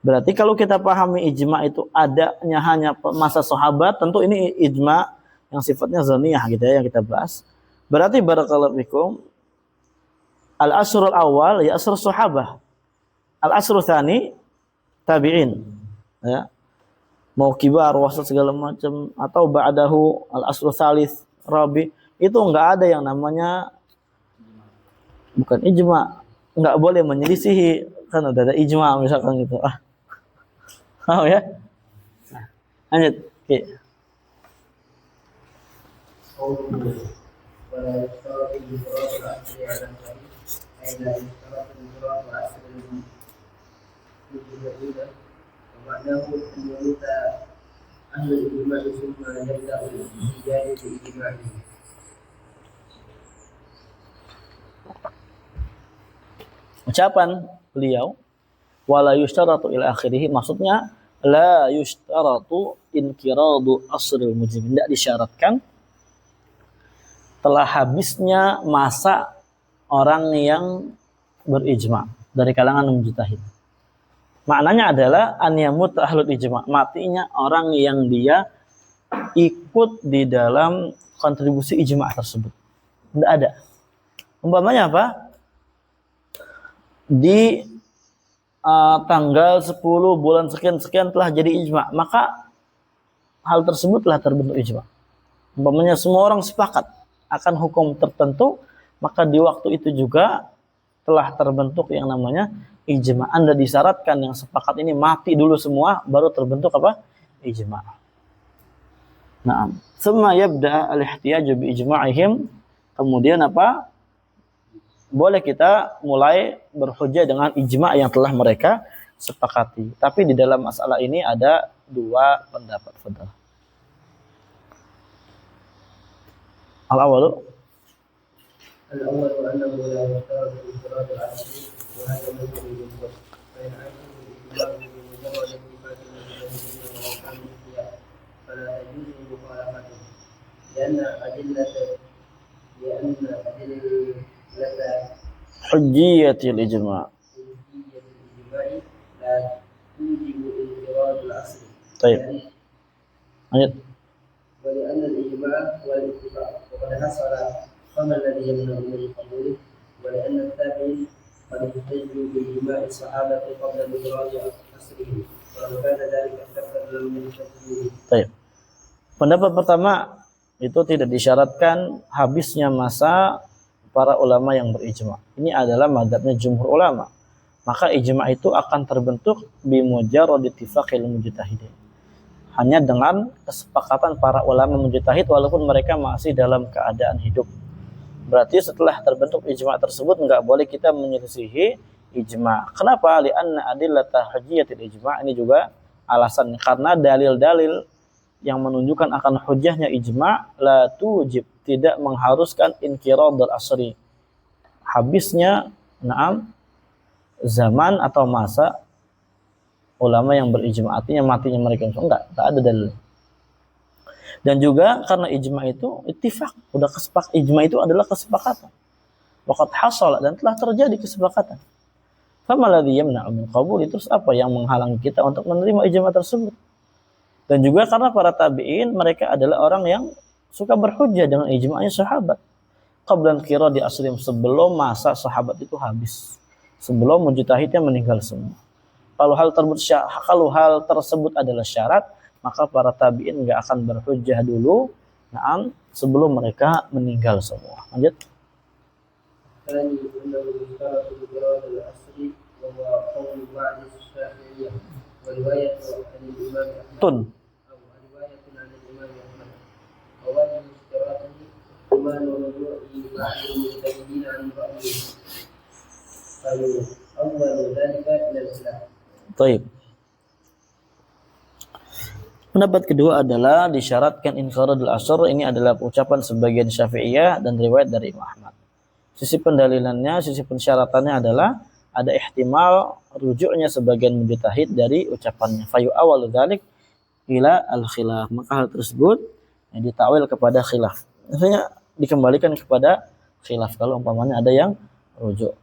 Berarti kalau kita pahami ijma' itu adanya hanya masa sahabat, tentu ini ijma' yang sifatnya zaniyah gitu ya, yang kita bahas. Berarti barakallahu fikum, al-asrul awal ya asrul sahabah, al-asrul tsani tabi'in. Ya. Mau kibar, wasat segala macam, atau ba'dahu al-asrul tsalits, rabi, itu enggak ada yang namanya bukan ijma', enggak boleh menyelisihi, kan udah ada ijma' misalkan gitu. Oh ya. Nah, lanjut. Oke. ولا يشترط الانفراد الأصلي على الصحيح أي لا يشترط الانفراد الأصلي للمجتهدين ومعناه أن يموت أهل الإجماع ثم يبدأ الاحتجاج بإجماعهم. Ucapan beliau, Wala yushtaratu ila akhirih, maksudnya la yushtaratu inqiradu asril mujrim, tidak disyaratkan telah habisnya masa orang yang berijma dari kalangan mujtahid. Maknanya adalah an yamut ahlul ijma, matinya orang yang dia ikut di dalam kontribusi ijma tersebut. Tidak ada. Umpamanya apa? Di tanggal 10 bulan sekian-sekian telah jadi ijma, maka hal tersebut telah terbentuk ijma. Umpamanya semua orang sepakat akan hukum tertentu, maka di waktu itu juga telah terbentuk yang namanya ijma. Anda disyaratkan yang sepakat ini mati dulu semua, baru terbentuk apa? Ijma. Nah, summa yabda al-ihtiyaju bi ijma'ihim, kemudian apa? Boleh kita mulai berhujjah dengan ijma' yang telah mereka sepakati. Tapi di dalam masalah ini ada dua pendapat. Al-awwalu الأول أنه لا يشترط انفراد العقل وهذا مذهب الجمهور فإن عقل الإجماع بمجرد اتفاق المجتهدين ولو كانوا اختيار فلا تجوز مخالفته لأن أدلة حجية الإجماع حجية الإجماع لا توجب انفراد العصر. طيب lanjut. ولأن الإجماع والاتفاق وقد حصل فما الذي يمنع من قبوله ولأن التابعين قد احتجوا بإجماع الصحابة قبل انفراد عصره ولو كان ذلك شرطا لم يحتجوا به. طيب. Pendapat pertama itu tidak disyaratkan habisnya masa para ulama yang berijma. Ini adalah mazhabnya jumhur ulama. Maka ijma itu akan terbentuk bimujarrad ittifaqil mujtahidin. Hanya dengan kesepakatan para ulama mujtahid walaupun mereka masih dalam keadaan hidup. Berarti setelah terbentuk ijma tersebut enggak boleh kita menyelisihi ijma. Kenapa? Li'anna adillata hujjatil ijma, ini juga alasannya karena dalil-dalil yang menunjukkan akan hujjahnya ijma la tujib, tidak mengharuskan inqirad al-asri, habisnya zaman atau masa ulama yang berijma, artinya matinya mereka. Enggak ada dalil. Dan juga karena ijma itu ittifaq, udah kesepakat, ijma itu adalah kesepakatan. Waqad hasala, dan telah terjadi kesepakatan. Fama ladzi yamna'u min qabuli, terus apa yang menghalangi kita untuk menerima ijma tersebut? Dan juga karena para tabi'in mereka adalah orang yang suka berhujjah dengan ijma'nya sahabat. Qablan qira di asrim, sebelum masa sahabat itu habis. Sebelum mujtahidnya meninggal semua. Kalau hal tersebut adalah syarat, maka para tabi'in enggak akan berhujjah dulu sebelum mereka meninggal semua. Lanjut. ثاني أنه يشترط انفراد العصر وهو قول بعض الشافعية ورواية عن الإمام أحمد رواية عن الإمام أحمد ووجه اشتراطه كمال رجوع بعض المجتهدين عن رأيه فيؤول ذلك إلى الخلاف. طيب. Pendapat kedua adalah disyaratkan inqaradul asr, ini adalah ucapan sebagian Syafi'iyah dan riwayat dari Imam Ahmad. Sisi pendalilannya, sisi pensyaratannya adalah ada ihtimal rujuknya sebagian mujtahid dari ucapannya. Fayu awal dzalik ila al-khilaf. Maka hal tersebut ditakwil kepada khilaf. Maksudnya dikembalikan kepada khilaf kalau umpamanya ada yang rujuk.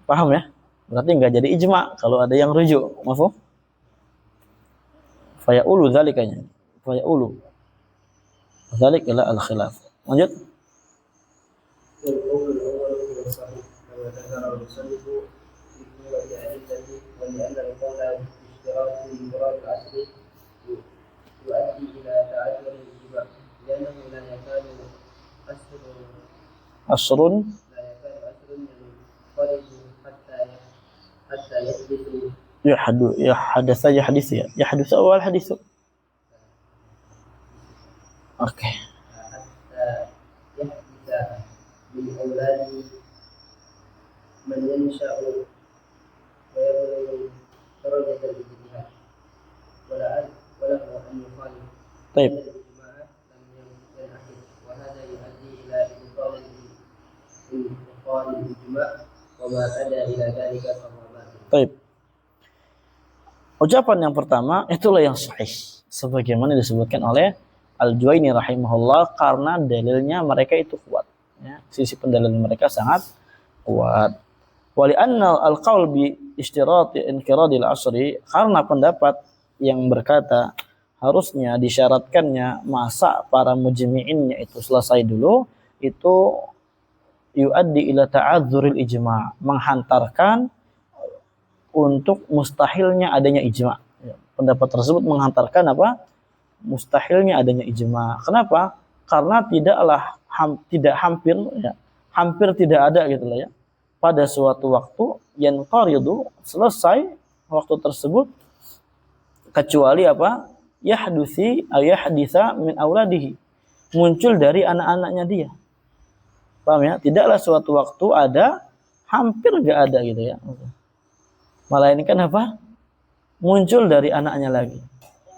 Paham ya? Berarti enggak jadi ijma kalau ada yang rujuk. Mafhum? Fayaqulu dzalikanya. Fayaqulu dzalik ila al-khilaf. Lanjut. والقول الأول هو الصحيح كما ذكر المصنف في قوة أدلته ولأن القول باشتراط انفراد العصر يؤدي إلى تعذر الإجماع لأنه لا يكاد عصر ينفرد حتى يحدث أول حديث. أوكي. حتى يحدث من أولاد من ينشأ ويبلغ درجة الاجتهاد وله أن يخالف. طيب. الإجماع لم ينعقد وهذا يؤدي إلى إبطال الإجماع وما أدى إلى ذلك فهو باطل. طيب. Ucapan yang pertama itulah yang sahih sebagaimana disebutkan oleh Al-Juwaini rahimahullah, karena dalilnya mereka itu kuat, ya. Sisi pendalilan mereka sangat kuat. Wali anna al-qaul bi ishtirati inqiradil asri, karena pendapat yang berkata harusnya disyaratkannya masa para mujmi'innya itu selesai dulu, itu yuaddi ila ta'adzuril ijma', menghantarkan untuk mustahilnya adanya ijma'. Ya, pendapat tersebut menghantarkan apa? Mustahilnya adanya ijma'. Kenapa? Karena tidak hampir, ya, hampir tidak ada gitu lah, ya. Pada suatu waktu yang qaridu, selesai waktu tersebut, kecuali apa? Yahdusi ayahditha min auladihi, muncul dari anak-anaknya dia. Paham ya? Tidaklah suatu waktu ada, hampir gak ada gitu ya. Malah ini kan apa? Muncul dari anaknya lagi.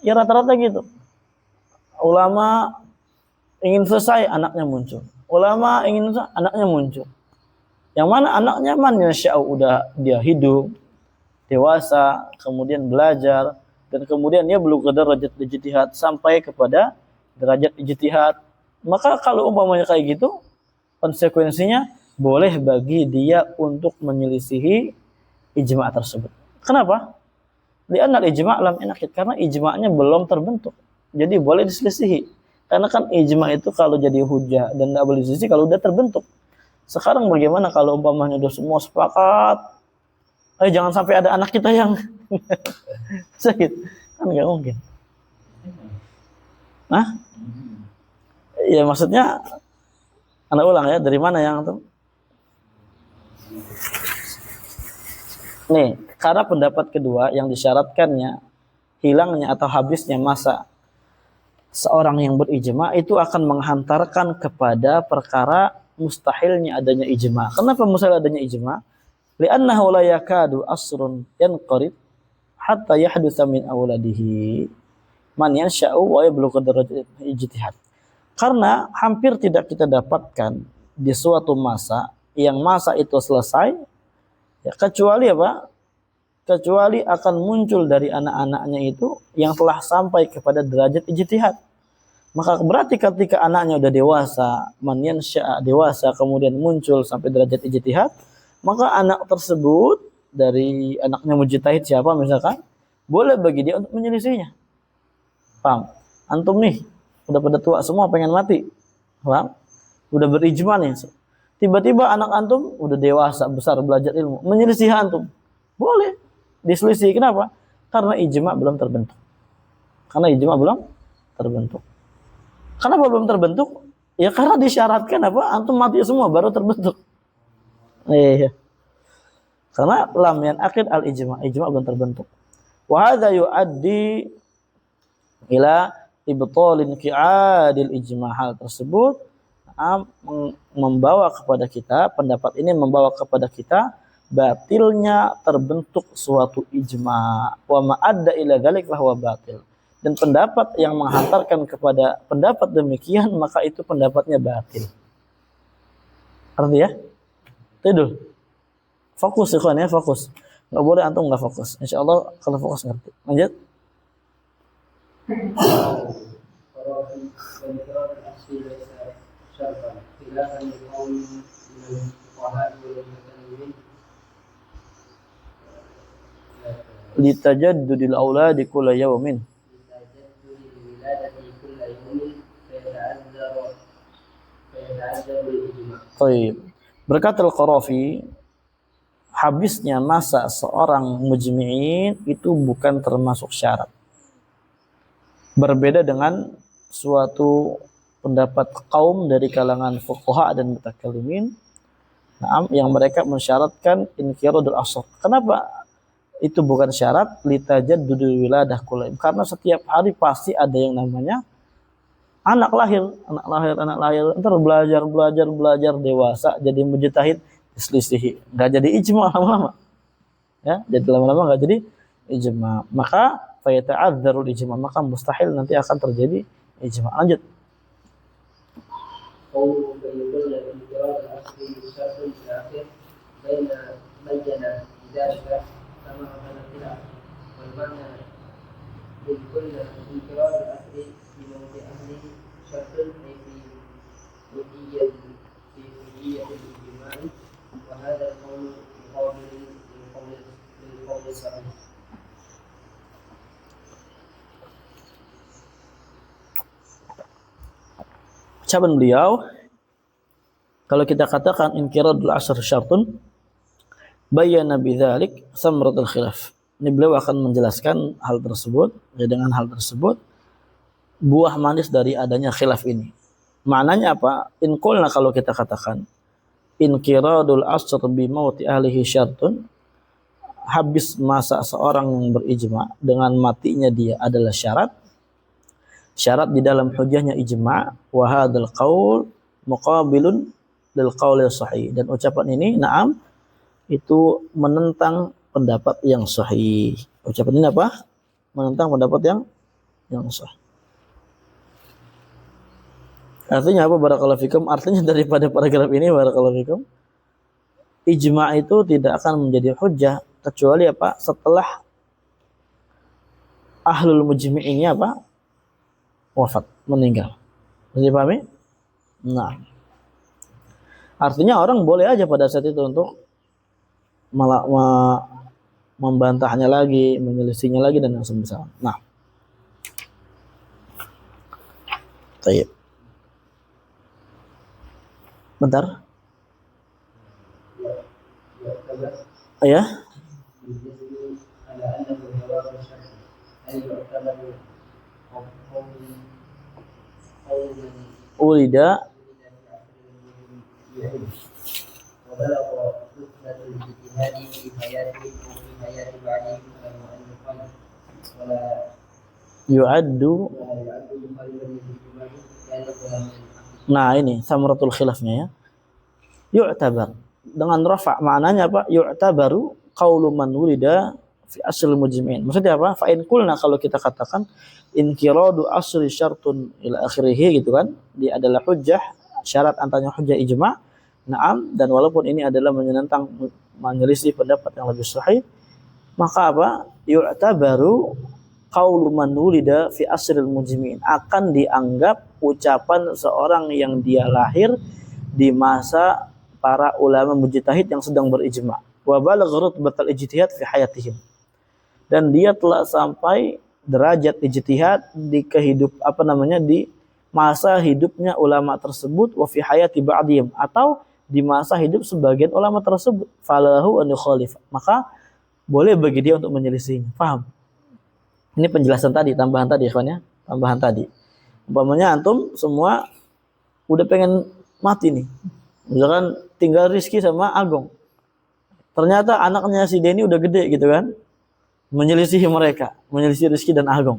Ya rata-rata gitu. Ulama ingin selesai, anaknya muncul. Ulama ingin selesai, anaknya muncul. Yang mana anaknya udah dia hidup, dewasa, kemudian belajar, dan kemudian dia belum ke derajat ijtihad, sampai kepada derajat ijtihad. Maka kalau umpamanya kayak gitu, konsekuensinya boleh bagi dia untuk menyelisihi ijma' tersebut. Kenapa? Li'anna al-ijma' lam yanaqid, karena ijma'nya belum terbentuk. Jadi boleh diselisihi. Karena kan ijma' itu kalau jadi hujah dan tidak boleh diselisihi kalau udah terbentuk. Sekarang bagaimana kalau umpamanya udah semua sepakat, jangan sampai ada anak kita yang sakit, kan nggak mungkin. Nah, ya maksudnya, anak ulang ya, dari mana yang itu? Nih, karena pendapat kedua yang disyaratkannya hilangnya atau habisnya masa seorang yang berijma itu akan menghantarkan kepada perkara mustahilnya adanya ijma. Kenapa mustahil adanya ijma? Li'annahu la yakadu asrun yanqarid hatta yahdutsa min awladihi man yansha'u wa yablughu darajat ijtihad. Karena hampir tidak kita dapatkan di suatu masa yang masa itu selesai, ya, kecuali apa? Kecuali akan muncul dari anak-anaknya itu yang telah sampai kepada derajat ijtihad. Maka berarti ketika anaknya udah dewasa, man yansha' dewasa, kemudian muncul sampai derajat ijtihad, maka anak tersebut dari anaknya mujtahid siapa misalkan, boleh bagi dia untuk menyelisihinya. Paham? Antum nih udah pada tua semua, pengen mati. Paham? Udah berijma nih. Tiba-tiba anak antum udah dewasa, besar, belajar ilmu, menyelisih antum. Boleh diselisih. Kenapa? Karena ijma belum terbentuk. Karena ijma belum terbentuk. Kenapa belum terbentuk? Ya karena disyaratkan apa? Antum mati semua baru terbentuk. Iya. Karena lam yanaqid al ijma, ijma belum terbentuk. Wa hadza yuaddi ila ibtalin qi'adil ijma. Hal tersebut membawa kepada kita, pendapat ini membawa kepada kita batilnya terbentuk suatu ijma. Wa ma adda ila dzalik fa huwa batil. Dan pendapat yang menghantarkan kepada pendapat demikian, maka itu pendapatnya batil. Arti ya? Tidur. Fokus ikhwan ya, fokus. Enggak boleh antum enggak fokus. Insyaallah kalau fokus ngerti. Lanjut. Litajaddudil auladi kulla yaumin. Baik. Berkata Al-Qarafi, habisnya masa seorang mujmi'in itu bukan termasuk syarat. Berbeda dengan suatu pendapat kaum dari kalangan fuqaha dan mutakallimin, yang mereka mensyaratkan inqiradul asr. Kenapa itu bukan syarat? Litajaddudul wiladah kullaim. Karena setiap hari pasti ada yang namanya anak lahir. Ntar belajar dewasa jadi mujtahid, diselisihi, nggak jadi ijma lama-lama. Ya, jadi lama-lama nggak jadi ijma. Maka fayata'adzarul ijma, maka mustahil nanti akan terjadi ijma. Lanjut. والمعنى إن قلنا انفراد الأصل في موضع أهله شرط أي في كلية الإجماع، وهذا القول مقابل للقول الصحيح. Ucapan beliau, kalau kita katakan inqiradul asr syartun, bayyana bidzalik samratul khilaf. Ini beliau akan menjelaskan hal tersebut, ya, dengan hal tersebut buah manis dari adanya khilaf ini. Maknanya apa? In qulna, kalau kita katakan inqiradul asr bi mauti ahlihi syartun, habis masa seorang yang berijma dengan matinya dia adalah syarat di dalam hujahnya ijma', wa hadzal qaul muqabilun lil qauli sahih, dan ucapan ini na'am itu menentang pendapat yang sahih. Ucapan ini apa? Menentang pendapat yang sahih. Artinya apa, barakallahu fikum? Artinya daripada paragraf ini, barakallahu fikum, ijma' itu tidak akan menjadi hujjah kecuali apa? Setelah ahlul mujmi'innya apa? Wafat, meninggal. Bisa dipahami? Nah, artinya orang boleh aja pada saat itu untuk membantahnya lagi, menyelisihinya lagi, dan yang semisal. Nah, baik. Bentar. Ya. Ulida yu'addu. Nah, ini samratul khilafnya ya. Yu'tabar dengan rafa, maknanya apa? Yu'tabaru qaulu man wulida fi asl mujmi'in. Maksudnya apa? Fa in qulna, kalau kita katakan inqiradu asri syartun ila akhirih, gitu kan, dia adalah hujjah, syarat antaranya hujjah ijma'. Naam, dan walaupun ini adalah menyelisih pendapat yang lebih sahih, maka apa? Yu'tabaru qaulu man wulida fi asril mujmi'in, akan dianggap ucapan seorang yang dia lahir di masa para ulama mujtahid yang sedang berijma'. Wa balagha rutbatal ijtihad fi hayatihim, dan dia telah sampai derajat ijtihad di di masa hidupnya ulama tersebut, wa fi hayati ba'dihim, atau di masa hidup sebagian ulama tersebut, falahu an yukhalif, maka boleh bagi dia untuk menyelisihinya. Paham? Ini penjelasan tadi, tambahan tadi ikhwan ya, tambahan tadi. Umpamanya antum semua udah pengen mati nih, misalkan tinggal Rizky sama Agong, ternyata anaknya si Denny udah gede gitu kan, menyelisihi mereka, menyelisihi Rizky dan Agong,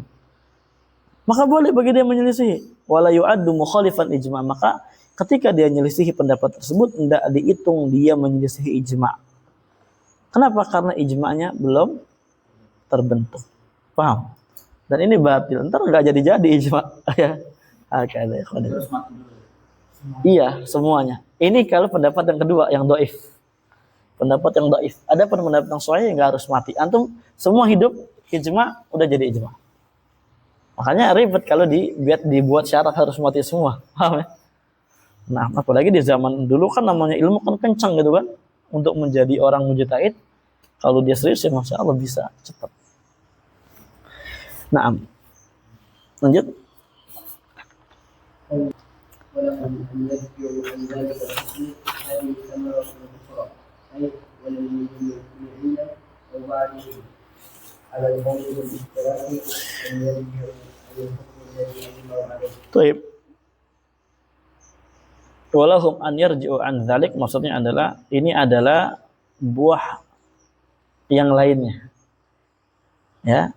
maka boleh bagi dia menyelisihi. Wala yu'addu mukhalifan ijma', maka ketika dia menyelisihi pendapat tersebut, tidak dihitung dia menyelisihi ijma'. Kenapa? Karena ijma'nya belum terbentuk. Paham? Dan ini batil, ntar nggak jadi ijma'. Ya, iya, semuanya. Ini kalau pendapat yang kedua, yang dhaif. Pendapat yang dhaif. Ada pendapat yang sahih, nggak harus mati. Antum semua hidup ijma', udah jadi ijma'. Makanya ribet kalau dibuat syarat harus mati semua. Paham ya? Nah, apalagi di zaman dulu kan namanya ilmu kan kencang gitu kan. Untuk menjadi orang mujtahid, kalau dia serius ya Masya Allah bisa cepat. Nah, lanjut. Baik. Walahum an yarji'u an dzalik, maksudnya adalah ini adalah buah yang lainnya. Ya.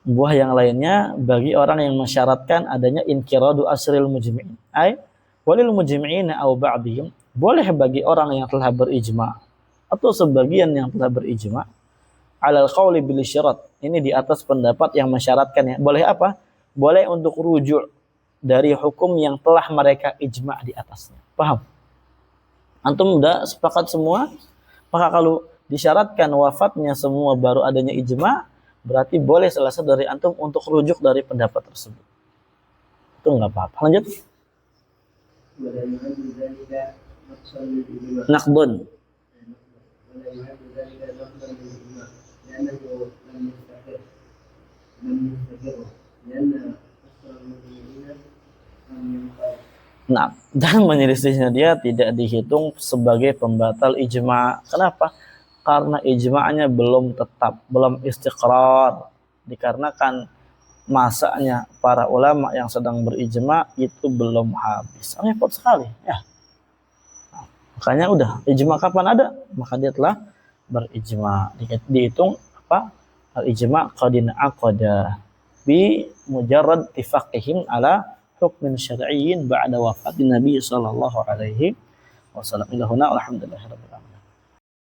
Buah yang lainnya bagi orang yang mensyaratkan adanya inqiradu asril mujmi'in. Ai walil mujmi'ina aw ba'dihim, boleh bagi orang yang telah berijma' atau sebagian yang telah berijma' alal qauli bil syarat. Ini di atas pendapat yang mensyaratkan ya. Boleh apa? Boleh untuk rujuk dari hukum yang telah mereka ijma' di atasnya. Paham? Antum udah sepakat semua? Maka kalau disyaratkan wafatnya semua baru adanya ijma', berarti boleh salah satu dari antum untuk rujuk dari pendapat tersebut. Itu nggak apa-apa. Lanjut. ولا يعد ذلك نقصا للإجماع Naqdun. ولا يعد ذلك نقصا للإجماع لأنه لم يستقر لأن أكثر المسلمين لم ينقل. Nah, dan menyelisihnya dia tidak dihitung sebagai pembatal ijma. Kenapa? Karena ijma'nya belum tetap, belum istiqrar. Dikarenakan masanya para ulama yang sedang berijma itu belum habis. Repot sekali, ya. Nah, makanya udah, ijma kapan ada? Maka dia telah berijma. Dihitung apa? Al-ijma qadin aqada bi mujarrad tifaqihim ala hukmin syar'iyyin ba'da wafatin Nabi sallallahu alaihi wasallam. Ila huna alhamdulillahirabbil alamin.